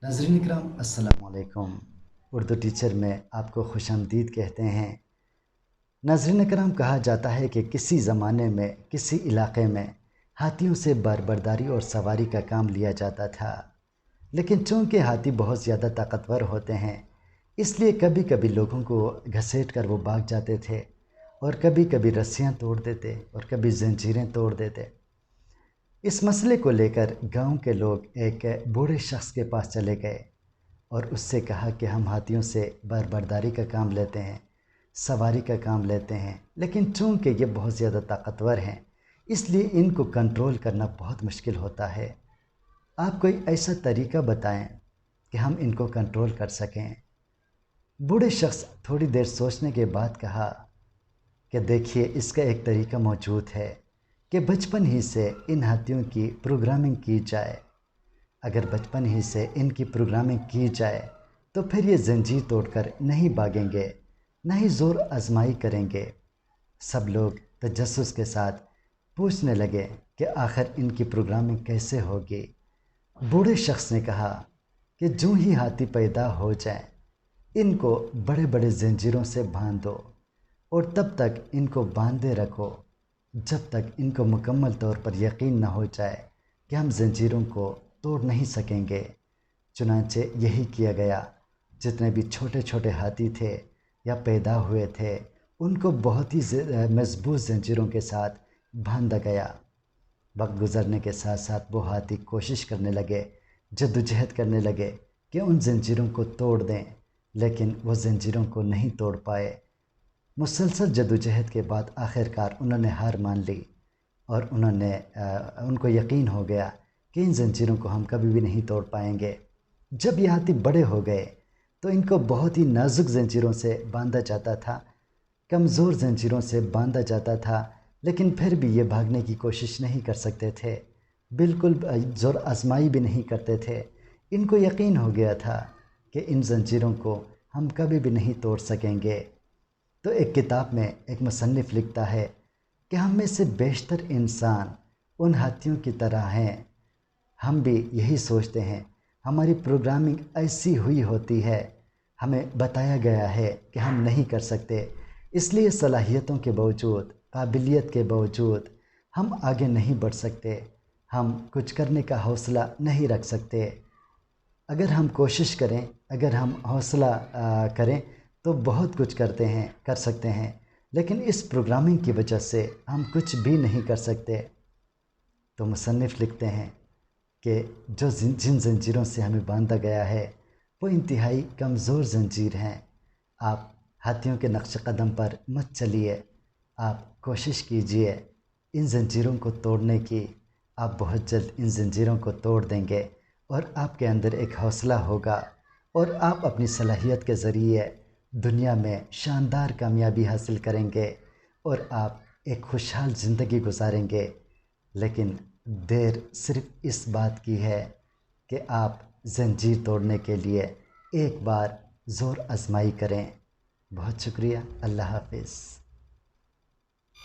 नाज़रीन इकराम अस्सलाम वालेकुम। उर्दू टीचर में आपको खुश आमदीद कहते हैं। नाज़रीन इकराम, कहा जाता है कि किसी ज़माने में किसी इलाक़े में हाथियों से बरबरदारी और सवारी का काम लिया जाता था, लेकिन चूँकि हाथी बहुत ज़्यादा ताकतवर होते हैं, इसलिए कभी कभी लोगों को घसीट कर वो भाग जाते थे और कभी कभी रस्सियाँ तोड़ देते और कभी जंजीरें तोड़ देते। इस मसले को लेकर गांव के लोग एक बूढ़े शख्स के पास चले गए और उससे कहा कि हम हाथियों से बरबरदारी का काम लेते हैं, सवारी का काम लेते हैं, लेकिन चूँकि ये बहुत ज़्यादा ताकतवर हैं, इसलिए इनको कंट्रोल करना बहुत मुश्किल होता है। आप कोई ऐसा तरीका बताएं कि हम इनको कंट्रोल कर सकें। बूढ़े शख्स थोड़ी देर सोचने के बाद कहा कि देखिए, इसका एक तरीका मौजूद है कि बचपन ही से इन हाथियों की प्रोग्रामिंग की जाए। अगर बचपन ही से इनकी प्रोग्रामिंग की जाए तो फिर ये जंजीर तोड़कर नहीं भागेंगे, न ही ज़ोर आजमाई करेंगे। सब लोग तजस्सुस के साथ पूछने लगे कि आखिर इनकी प्रोग्रामिंग कैसे होगी। बूढ़े शख्स ने कहा कि जो ही हाथी पैदा हो जाए, इनको बड़े बड़े जंजीरों से बांध दो और तब तक इनको बांधे रखो जब तक इनको मुकम्मल तौर पर यकीन न हो जाए कि हम जंजीरों को तोड़ नहीं सकेंगे। चुनांचे यही किया गया। जितने भी छोटे छोटे हाथी थे या पैदा हुए थे, उनको बहुत ही मजबूत जंजीरों के साथ बांधा गया। वक्त गुज़रने के साथ साथ वो हाथी कोशिश करने लगे, जद्दोजहद करने लगे कि उन जंजीरों को तोड़ दें, लेकिन वो जंजीरों को नहीं तोड़ पाए। मुसलसल जद्दोजहद के बाद आखिरकार उन्होंने हार मान ली और उनको यकीन हो गया कि इन जंजीरों को हम कभी भी नहीं तोड़ पाएंगे। जब ये हाथी बड़े हो गए तो इनको बहुत ही नाजुक जंजीरों से बांधा जाता था, कमज़ोर जंजीरों से बांधा जाता था, लेकिन फिर भी ये भागने की कोशिश नहीं कर सकते थे, बिल्कुल ज़ोर आजमाई भी नहीं करते थे। इनको यकीन हो गया था कि इन जंजीरों को हम कभी भी नहीं तोड़ सकेंगे। तो एक किताब में एक मुसन्निफ़ लिखता है कि हम में से बेशतर इंसान उन हाथियों की तरह हैं। हम भी यही सोचते हैं, हमारी प्रोग्रामिंग ऐसी हुई होती है, हमें बताया गया है कि हम नहीं कर सकते, इसलिए सलाहियतों के बावजूद, काबिलियत के बावजूद हम आगे नहीं बढ़ सकते, हम कुछ करने का हौसला नहीं रख सकते। अगर हम कोशिश करें, अगर हम हौसला करें तो बहुत कुछ कर सकते हैं, लेकिन इस प्रोग्रामिंग की वजह से हम कुछ भी नहीं कर सकते। तो मुसन्निफ़ लिखते हैं कि जो जिन जंजीरों से हमें बांधा गया है वो इंतहाई कमज़ोर जंजीर हैं। आप हाथियों के नक्श कदम पर मत चलिए, आप कोशिश कीजिए इन जंजीरों को तोड़ने की। आप बहुत जल्द इन जंजीरों को तोड़ देंगे और आपके अंदर एक हौसला होगा और आप अपनी सलाहियत के ज़रिए दुनिया में शानदार कामयाबी हासिल करेंगे और आप एक खुशहाल ज़िंदगी गुजारेंगे। लेकिन देर सिर्फ़ इस बात की है कि आप ज़ंजीर तोड़ने के लिए एक बार ज़ोर आज़माई करें। बहुत शुक्रिया। अल्लाह हाफ़िज़।